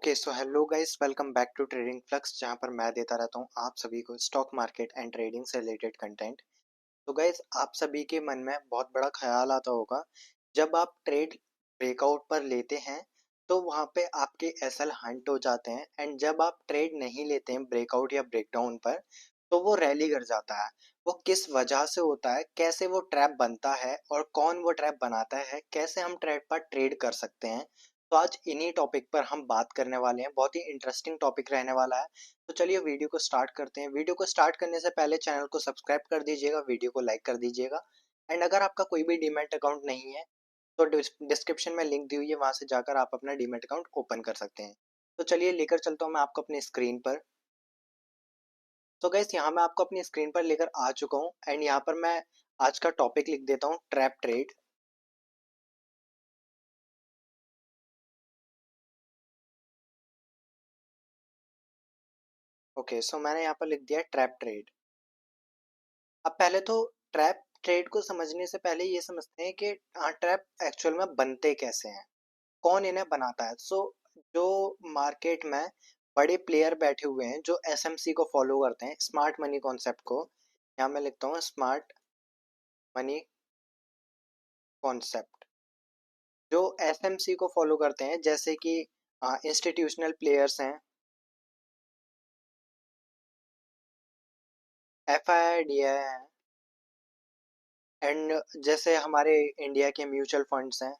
Okay so hello guys, welcome back to Trading Flux, जहां पर मैं देता रहता हूं आप सभी को स्टॉक मार्केट एंड ट्रेडिंग से रिलेटेड कंटेंट। तो गाइस, आप सभी के मन में बहुत बड़ा ख्याल आता होगा, जब आप ट्रेड ब्रेकआउट पर लेते हैं तो वहां पे आपके एसएल हंट हो जाते हैं, एंड जब आप ट्रेड नहीं लेते हैं ब्रेकआउट या ब्रेकडाउन पर तो वो रैली कर जाता है। वो किस वजह से होता है, कैसे वो ट्रैप बनता है और कौन वो ट्रैप बनाता है, कैसे हम ट्रैप पर ट्रेड कर सकते हैं। तो आज इन्हीं टॉपिक पर हम बात करने वाले हैं। बहुत ही इंटरेस्टिंग टॉपिक रहने वाला है। तो चलिए वीडियो को स्टार्ट करते हैं। वीडियो को स्टार्ट करने से पहले चैनल को सब्सक्राइब कर दीजिएगा, वीडियो को लाइक कर दीजिएगा, एंड अगर आपका कोई भी डीमैट अकाउंट नहीं है तो डिस्क्रिप्शन में लिंक दी हुई है, वहां से जाकर आप अपना डीमैट अकाउंट ओपन कर सकते हैं। तो चलिए लेकर चलता हूँ मैं आपको अपनी स्क्रीन पर। तो गैस, यहाँ मैं आपको अपनी स्क्रीन पर लेकर आ चुका हूँ, एंड यहाँ पर मैं आज का टॉपिक लिख देता हूँ, ट्रैप ट्रेड। ओके सो मैंने यहाँ पर लिख दिया ट्रैप ट्रेड। अब पहले तो ट्रैप ट्रेड को समझने से पहले ये समझते हैं कि ट्रैप एक्चुअल में बनते कैसे हैं, कौन इन्हें बनाता है। सो जो मार्केट में बड़े प्लेयर बैठे हुए हैं जो एसएमसी को फॉलो करते हैं, स्मार्ट मनी कॉन्सेप्ट को, यहाँ मैं लिखता हूँ स्मार्ट मनी कॉन्सेप्ट, जो एसएमसी को फॉलो करते हैं, जैसे कि इंस्टीट्यूशनल प्लेयर्स हैं, एफआईआईडीआई है, एंड जैसे हमारे इंडिया के म्यूचुअल फंड्स हैं,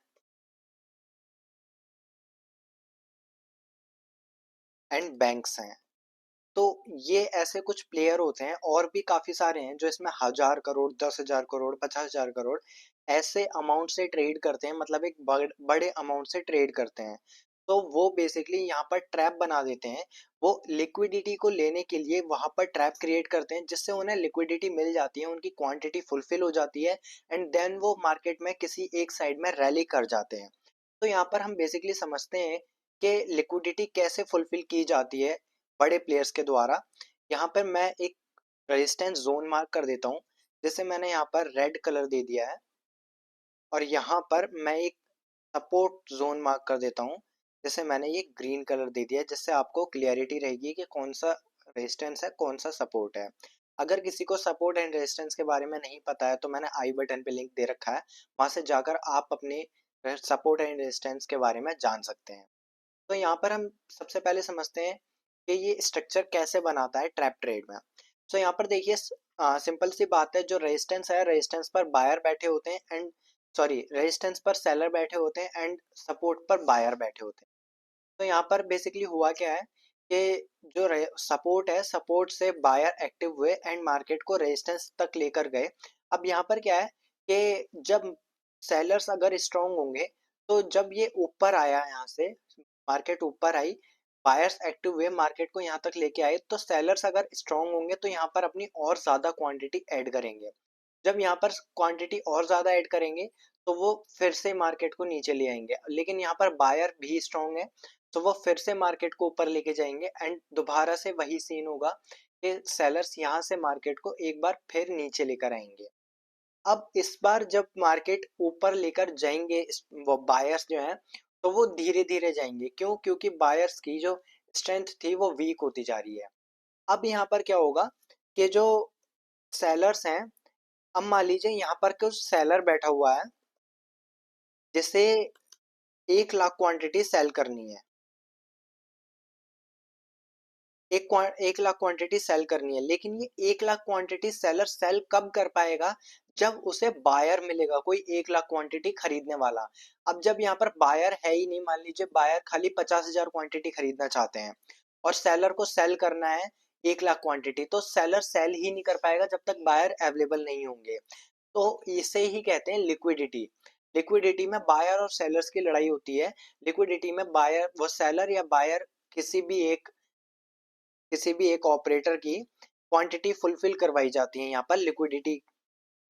एंड बैंक्स हैं। तो ये ऐसे कुछ प्लेयर होते हैं, और भी काफी सारे हैं जो इसमें 1000 करोड़, 10,000 करोड़, 50,000 करोड़ ऐसे अमाउंट से ट्रेड करते हैं, मतलब एक बड़े अमाउंट से ट्रेड करते हैं। तो वो बेसिकली यहाँ पर ट्रैप बना देते हैं। वो लिक्विडिटी को लेने के लिए वहां पर ट्रैप क्रिएट करते हैं, जिससे उन्हें लिक्विडिटी मिल जाती है, उनकी क्वांटिटी फुलफिल हो जाती है, एंड देन वो मार्केट में किसी एक साइड में रैली कर जाते हैं। तो यहाँ पर हम बेसिकली समझते हैं कि लिक्विडिटी कैसे फुलफिल की जाती है बड़े प्लेयर्स के द्वारा। यहाँ पर मैं एक रेजिस्टेंस जोन मार्क कर देता हूँ, जैसे मैंने यहाँ पर रेड कलर दे दिया है, और यहाँ पर मैं एक सपोर्ट जोन मार्क कर देता हूँ, जैसे मैंने ये ग्रीन कलर दे दिया है, जिससे आपको क्लियरिटी रहेगी कि कौन सा रेजिस्टेंस है, कौन सा सपोर्ट है। अगर किसी को सपोर्ट एंड रेजिस्टेंस के बारे में नहीं पता है तो मैंने आई बटन पे लिंक दे रखा है, वहां से जाकर आप अपने सपोर्ट एंड रेजिस्टेंस के बारे में जान सकते हैं। तो यहाँ पर हम सबसे पहले समझते हैं कि ये स्ट्रक्चर कैसे बनाता है ट्रैप ट्रेड में। तो यहाँ पर देखिए, सिंपल सी बात है, जो रेजिस्टेंस है, रेजिस्टेंस पर बायर बैठे होते हैं, एंड सॉरी, रेजिस्टेंस पर सेलर बैठे होते हैं, एंड सपोर्ट पर बायर बैठे होते हैं। तो यहाँ पर बेसिकली हुआ क्या है कि जो सपोर्ट है, सपोर्ट से बायर एक्टिव हुए एंड मार्केट को रेजिस्टेंस तक लेकर गए। अब यहाँ पर क्या है कि जब सेलर्स अगर स्ट्रांग होंगे, तो जब ये ऊपर आया, यहाँ से मार्केट ऊपर आई, बायर्स एक्टिव हुए, मार्केट को यहाँ तक लेके आए, तो सेलर्स अगर स्ट्रांग होंगे तो यहाँ पर अपनी और ज्यादा क्वांटिटी ऐड करेंगे। जब यहाँ पर क्वांटिटी और ज्यादा ऐड करेंगे तो वो फिर से मार्केट को नीचे ले आएंगे, लेकिन यहाँ पर बायर भी स्ट्रांग है, तो वो फिर से मार्केट को ऊपर लेके जाएंगे, एंड दोबारा से वही सीन होगा कि सेलर्स यहाँ से मार्केट को एक बार फिर नीचे लेकर आएंगे। अब इस बार जब मार्केट ऊपर लेकर जाएंगे, वो बायर्स जो हैं, तो वो धीरे धीरे जाएंगे। क्यों? क्योंकि बायर्स की जो स्ट्रेंथ थी वो वीक होती जा रही है। अब यहाँ पर क्या होगा कि जो सेलर्स हैं, अब मान लीजिए यहाँ पर कुछ सेलर बैठा हुआ है, जिसे 1 लाख क्वांटिटी सेल करनी है, 1 लाख क्वांटिटी सेल करनी है, लेकिन ये 1 लाख क्वांटिटी सेलर सेल कब कर पाएगा? जब उसे बायर मिलेगा, कोई 1 लाख क्वांटिटी खरीदने वाला। अब जब यहाँ पर बायर है ही नहीं, मान लीजिए बायर खाली 50,000 क्वांटिटी खरीदना चाहते हैं, और सेलर को सेल करना है 1 लाख क्वांटिटी, तो सेलर सेल ही नहीं कर पाएगा जब तक बायर अवेलेबल नहीं होंगे। तो इसे ही कहते हैं लिक्विडिटी। लिक्विडिटी में बायर और सेलर्स की लड़ाई होती है। लिक्विडिटी में बायर, वो सेलर या बायर, किसी भी एक किसी भी एक ऑपरेटर की क्वांटिटी फुलफिल करवाई जाती है यहाँ पर लिक्विडिटी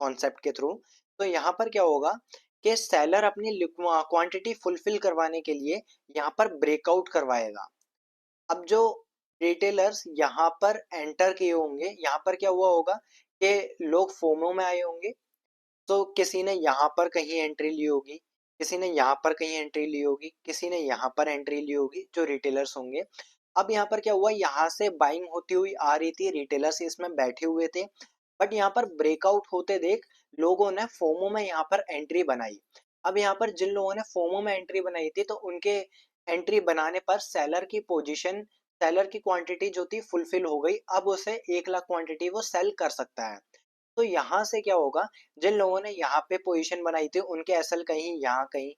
कॉन्सेप्ट के थ्रू। तो यहाँ पर क्या होगा कि सेलर अपनी क्वांटिटी फुलफिल करवाने के लिए यहाँ पर ब्रेकआउट करवाएगा। अब जो रिटेलर्स यहाँ पर एंटर किए होंगे, यहाँ पर क्या हुआ होगा कि लोग फोमो में आए होंगे, तो किसी ने यहाँ पर कहीं एंट्री ली होगी, किसी ने यहाँ पर कहीं एंट्री ली होगी, किसी ने यहाँ पर एंट्री ली होगी, जो रिटेलर्स होंगे। अब यहाँ पर क्या हुआ, यहाँ से बाइंग होती हुई आ रही थी, रिटेलर्स इसमें बैठे हुए थे, बट यहाँ पर ब्रेकआउट होते देख लोगों ने फोमो में यहाँ पर एंट्री बनाई। अब यहाँ पर जिन लोगों ने फोमो में एंट्री बनाई थी, तो उनके एंट्री बनाने पर सेलर की पोजीशन, सेलर की क्वांटिटी जो थी फुलफिल हो गई। अब उसे 1 लाख क्वांटिटी वो सेल कर सकता है। तो यहाँ से क्या होगा, जिन लोगों ने यहाँ पे पोजीशन बनाई थी उनके एसएल कहीं यहाँ कहीं,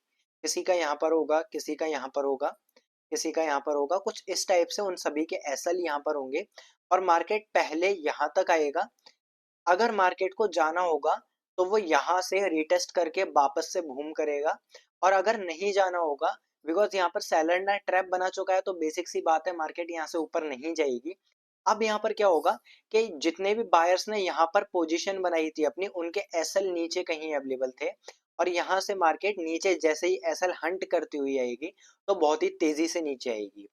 किसी का यहाँ पर होगा, किसी का यहाँ पर होगा, किसी का यहाँ पर होगा, कुछ इस टाइप से उन सभी के एसएल यहाँ पर होंगे। और मार्केट पहले यहाँ तक आएगा। अगर मार्केट को जाना होगा तो वो यहाँ से रिटेस्ट करके वापस से बूम करेगा। और अगर नहीं जाना होगा, बिकॉज यहाँ पर सेलर ने ट्रैप बना चुका है, तो बेसिक सी बात है, मार्केट यहाँ से ऊपर नहीं जाएगी। अब यहाँ पर क्या होगा कि जितने भी बायर्स ने यहाँ पर पोजीशन बनाई थी अपनी, उनके एसएल नीचे कहीं अवेलेबल थे। और यहाँ से मार्केट नीचे जैसे ही एसएल हंट करती हुई आएगी, तो बहुत ही तेजी से नीचे आएगी।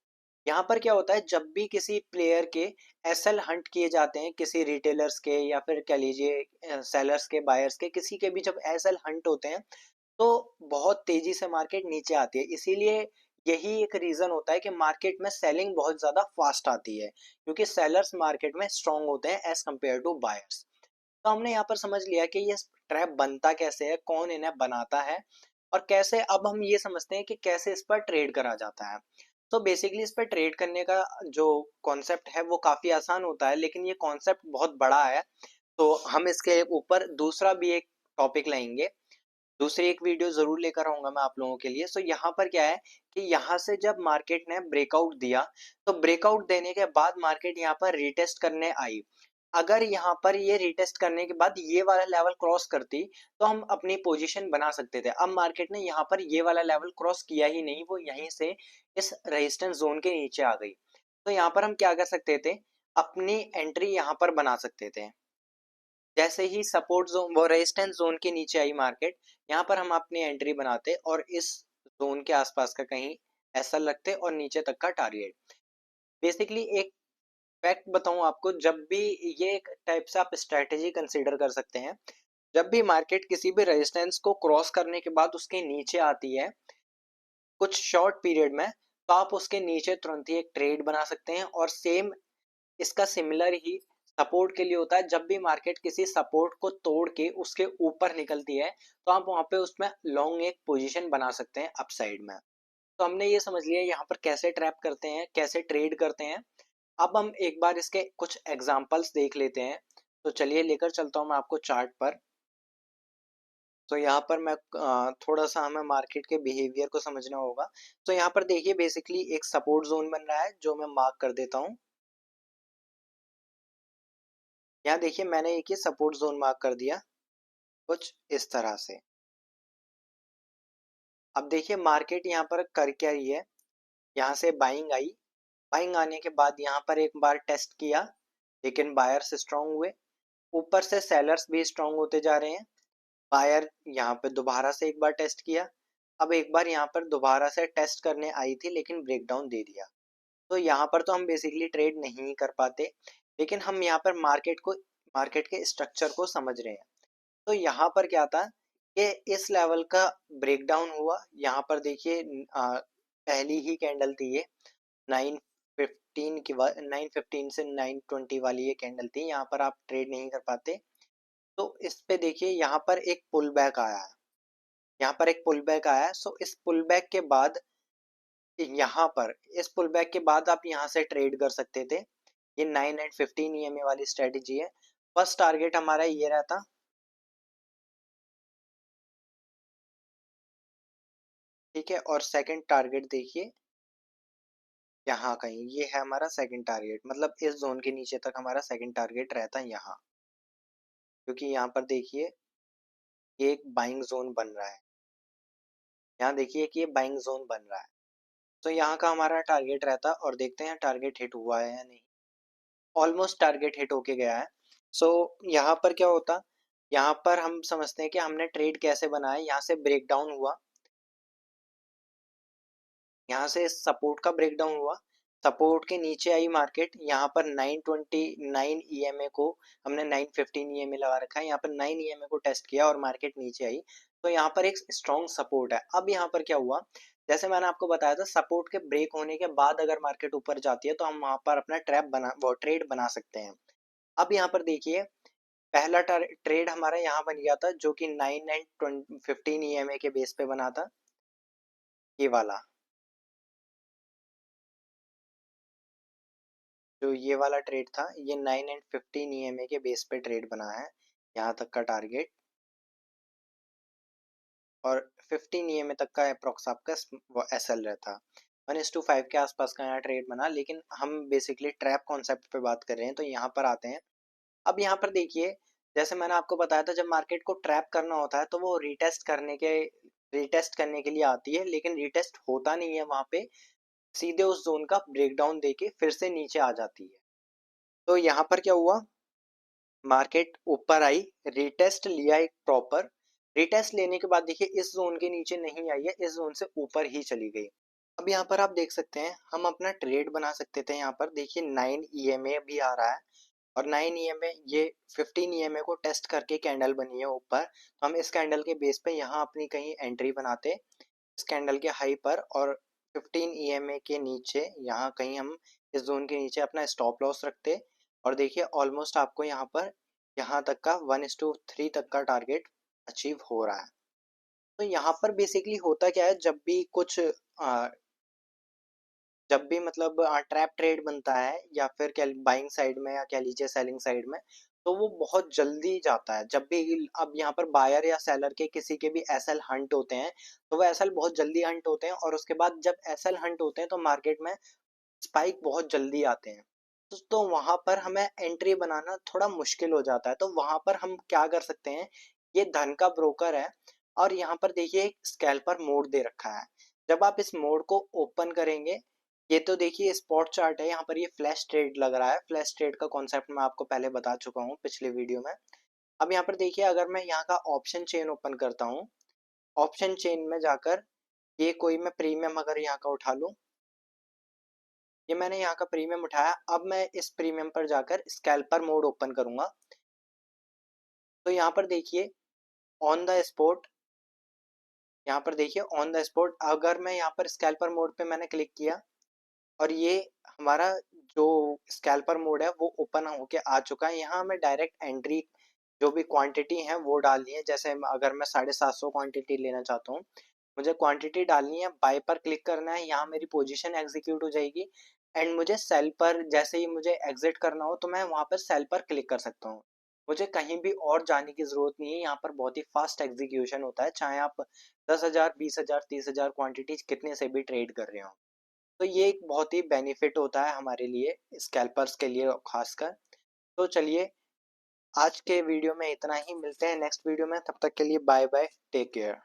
यहाँ पर क्या होता है, जब भी किसी प्लेयर के एसएल हंट किए जाते हैं, किसी रिटेलर्स के या फिर कह लीजिए सेलर्स के, बायर्स के, किसी के भी जब एसएल हंट होते हैं, तो बहुत तेजी से मार्केट नीचे आती है। इसीलिए यही एक रीजन होता है कि मार्केट में सेलिंग बहुत ज्यादा फास्ट आती है, क्योंकि सेलर्स मार्केट में स्ट्रांग होते हैं एज कम्पेयर टू बायर्स। तो हमने यहाँ पर समझ लिया कि ये ट्रैप बनता कैसे है, कौन इन्हें बनाता है, और कैसे। अब हम ये समझते हैं कि कैसे इस पर ट्रेड करा जाता है। तो बेसिकली इस पर ट्रेड करने का जो कॉन्सेप्ट है वो काफी आसान होता है, लेकिन ये कॉन्सेप्ट बहुत बड़ा है। तो हम इसके ऊपर दूसरा भी एक टॉपिक लाएंगे, दूसरी एक वीडियो जरूर लेकर आऊंगा मैं आप लोगों के लिए। सो यहाँ पर क्या है कि यहाँ से जब मार्केट ने ब्रेकआउट दिया, तो ब्रेकआउट देने के बाद मार्केट यहाँ पर रिटेस्ट करने आई। अगर यहाँ पर ये रिटेस्ट करने के बाद ये वाला लेवल क्रॉस करती, तो हम अपनी पोजीशन बना सकते थे। अब मार्केट ने यहाँ पर ये वाला लेवल क्रॉस किया ही नहीं, वो यहीं से इस रेजिस्टेंस जोन के नीचे आ गई। तो यहाँ पर हम क्या कर सकते थे, अपनी एंट्री यहाँ पर बना सकते थे। जैसे ही सपोर्ट जोन, वो रेजिस्टेंस जोन के नीचे आई मार्केट, यहाँ पर हम अपनी एंट्री बनाते और इस जोन के आसपास का कहीं ऐसा लगते और नीचे तक का टारगेट। बेसिकली एक फैक्ट बताऊं आपको, जब भी ये एक टाइप से आप स्ट्रेटेजी कंसीडर कर सकते हैं, जब भी मार्केट किसी भी रेजिस्टेंस को क्रॉस करने के बाद उसके नीचे आती है कुछ शॉर्ट पीरियड में, तो आप उसके नीचे तुरंत ही एक ट्रेड बना सकते हैं। और सेम इसका सिमिलर ही सपोर्ट के लिए होता है। जब भी मार्केट किसी सपोर्ट को तोड़ के उसके ऊपर निकलती है, तो आप वहां पे उसमें लॉन्ग एक पोजीशन बना सकते हैं अपसाइड में। तो हमने ये समझ लिया यहाँ पर कैसे ट्रैप करते हैं, कैसे ट्रेड करते हैं। अब हम एक बार इसके कुछ एग्जांपल्स देख लेते हैं। तो चलिए लेकर चलता हूँ मैं आपको चार्ट पर। तो यहाँ पर मैं थोड़ा सा हमें मार्केट के बिहेवियर को समझना होगा। तो यहाँ पर देखिए बेसिकली एक सपोर्ट जोन बन रहा है, जो मैं मार्क कर देता हूँ। यहाँ देखिए मैंने एक ये सपोर्ट जोन मार्क कर दिया, कुछ इस तरह से। अब देखिए मार्केट यहाँ पर कर क्या रही है, यहाँ से बाइंग आई, बाइंग आने के बाद यहाँ पर एक बार टेस्ट किया, लेकिन बायर्स स्ट्रांग हुए, ऊपर से सेलर्स भी स्ट्रांग होते जा रहे हैं। बायर यहाँ पे दोबारा से एक बार टेस्ट किया, अब एक बार यहाँ पर दोबारा से टेस्ट करने आई थी, लेकिन ब्रेकडाउन दे दिया। तो यहाँ पर तो हम बेसिकली ट्रेड नहीं कर पाते, लेकिन हम यहाँ पर मार्केट के स्ट्रक्चर को समझ रहे हैं। तो यहाँ पर क्या था कि इस लेवल का ब्रेकडाउन हुआ। यहाँ पर देखिए पहली ही कैंडल थी ये, 915 की 915 से 920 वाली ये कैंडल थी। यहाँ पर आप ट्रेड नहीं कर पाते। तो इस पे देखिए यहाँ पर एक पुल बैक आया है, यहाँ पर एक पुल बैक आया है। सो इस पुल बैक के बाद, यहाँ पर इस पुल बैक के बाद आप यहाँ से ट्रेड कर सकते थे। ये 9 एंड 15 ईएमए वाली स्ट्रेटेजी है। फर्स्ट टारगेट हमारा ये रहता, ठीक है। और सेकंड टारगेट देखिए यहाँ कहीं, ये है हमारा सेकंड टारगेट, मतलब इस जोन के नीचे तक हमारा सेकंड टारगेट रहता है यहाँ। क्योंकि यहाँ पर देखिए ये एक बाइंग जोन बन रहा है, यहाँ देखिए कि ये बाइंग जोन बन रहा है। तो यहाँ का हमारा टारगेट रहता, और देखते हैं टारगेट हिट हुआ है या नहीं। ऑलमोस्ट टारगेट हिट होके गया है। सो यहाँ पर क्या होता, यहाँ पर हम समझते हैं कि हमने ट्रेड कैसे बनाया। यहाँ से ब्रेकडाउन हुआ, यहाँ से सपोर्ट का ब्रेकडाउन हुआ, सपोर्ट के नीचे आई मार्केट। यहाँ पर 929 ईएमए को हमने 915 ईएमए लगा रखा है, यहाँ पर 9 ईएमए को टेस्ट किया और मार्केट नीचे आई। तो यहाँ पर एक स्ट्रॉन्ग सपोर्ट है। अब यहाँ पर क्या हुआ, जैसे मैंने आपको बताया था सपोर्ट के ब्रेक होने के बाद अगर मार्केट ऊपर जाती है तो हम वहां पर अपना ट्रेड बना सकते हैं। अब यहाँ पर देखिए, पहला ट्रेड हमारा यहाँ बन गया था जो कि 9 एंड 15 ईएमए के बेस पे बना था, ये वाला, जो ये वाला ट्रेड था ये 9 एंड 15 ईएमए के बेस पे ट्रेड बना है, यहाँ तक का टारगेट, और 15 ईएमए तक का अप्रोक्स आपका एसएल रहता। 1:5 के आसपास का यहाँ ट्रेड बना, लेकिन हम बेसिकली ट्रैप कॉन्सेप्ट पे बात कर रहे हैं तो यहाँ पर आते हैं। अब यहाँ पर देखिए, जैसे मैंने आपको बताया था जब मार्केट को ट्रैप करना होता है तो वो रीटेस्ट करने के लिए आती है, लेकिन रीटेस्ट होता नहीं है वहां पे, सीधे उस जोन का ब्रेकडाउन देके फिर से नीचे आ जाती है। तो यहाँ पर क्या हुआ, मार्केट ऊपर आई, रीटेस्ट लिया एक प्रॉपर, रीटेस्ट लेने के बाद देखिए इस जोन के नीचे नहीं आई है, इस जोन से ऊपर ही चली गई। अब यहाँ पर आप देख सकते हैं हम अपना ट्रेड बना सकते थे। यहाँ पर देखिए 9 ईएमए भी आ रहा है, और 9 ईएमए ये 15 ईएमए को टेस्ट करके कैंडल बनी है ऊपर, तो हम इस कैंडल के बेस पे यहाँ अपनी कहीं एंट्री बनाते इस कैंडल के हाई पर, और 15 ईएमए के नीचे यहाँ कहीं हम इस जोन के नीचे अपना स्टॉप लॉस रखते, और देखिए ऑलमोस्ट आपको यहाँ पर यहाँ तक का 1:3 तक का टारगेट अचीव हो रहा है। तो यहाँ पर बेसिकली होता क्या है, जब भी मतलब ट्रैप ट्रेड बनता है या फिर क्या बाइंग साइड में या कह लीजिए सेलिंग साइड में, तो वो बहुत जल्दी जाता है। जब भी अब यहाँ पर बायर या सेलर के किसी के भी एसएल हंट होते हैं तो वो एसएल बहुत जल्दी हंट होते हैं, और उसके बाद जब एसएल हंट होते हैं तो मार्केट में स्पाइक बहुत जल्दी आते हैं। तो वहां पर हमें एंट्री बनाना थोड़ा मुश्किल हो जाता है, तो वहां पर हम क्या कर सकते हैं, ये धन का ब्रोकर है, और यहाँ पर देखिए एक स्कैल्पर मोड दे रखा है। जब आप इस मोड को ओपन करेंगे, ये तो देखिए स्पॉट चार्ट है, यहाँ पर ये फ्लैश ट्रेड लग रहा है। फ्लैश ट्रेड का कॉन्सेप्ट मैं आपको पहले बता चुका हूँ पिछले वीडियो में। अब यहाँ पर देखिए अगर मैं यहाँ का ऑप्शन चेन ओपन करता हूँ, ऑप्शन चेन में जाकर ये कोई मैं प्रीमियम अगर यहाँ का उठा लूँ, ये मैंने यहाँ का प्रीमियम उठाया। अब मैं इस प्रीमियम पर जाकर स्कैल्पर मोड ओपन करूंगा, तो यहाँ पर देखिए ऑन द स्पॉट, यहाँ पर देखिए ऑन द स्पॉट अगर मैं यहाँ पर स्कैल्पर मोड पे मैंने क्लिक किया, और ये हमारा जो स्कैल्पर मोड है वो ओपन होके आ चुका है। यहाँ हमें डायरेक्ट एंट्री जो भी क्वांटिटी है वो डालनी है। जैसे अगर मैं 750 क्वांटिटी लेना चाहता हूँ, मुझे क्वांटिटी डालनी है, बाय पर क्लिक करना है, यहाँ मेरी पोजीशन एग्जीक्यूट हो जाएगी, एंड मुझे सेल पर जैसे ही मुझे एग्जिट करना हो तो मैं वहाँ पर सेल पर क्लिक कर सकता हूँ। मुझे कहीं भी और जाने की ज़रूरत नहीं है, यहाँ पर बहुत ही फास्ट एग्जीक्यूशन होता है, चाहे आप 10,000 20,000 30,000 क्वांटिटी कितने से भी ट्रेड कर रहे हो। तो ये एक बहुत ही बेनिफिट होता है हमारे लिए, स्कैल्पर्स के लिए खासकर। तो चलिए आज के वीडियो में इतना ही, मिलते हैं नेक्स्ट वीडियो में, तब तक के लिए बाय बाय, टेक केयर।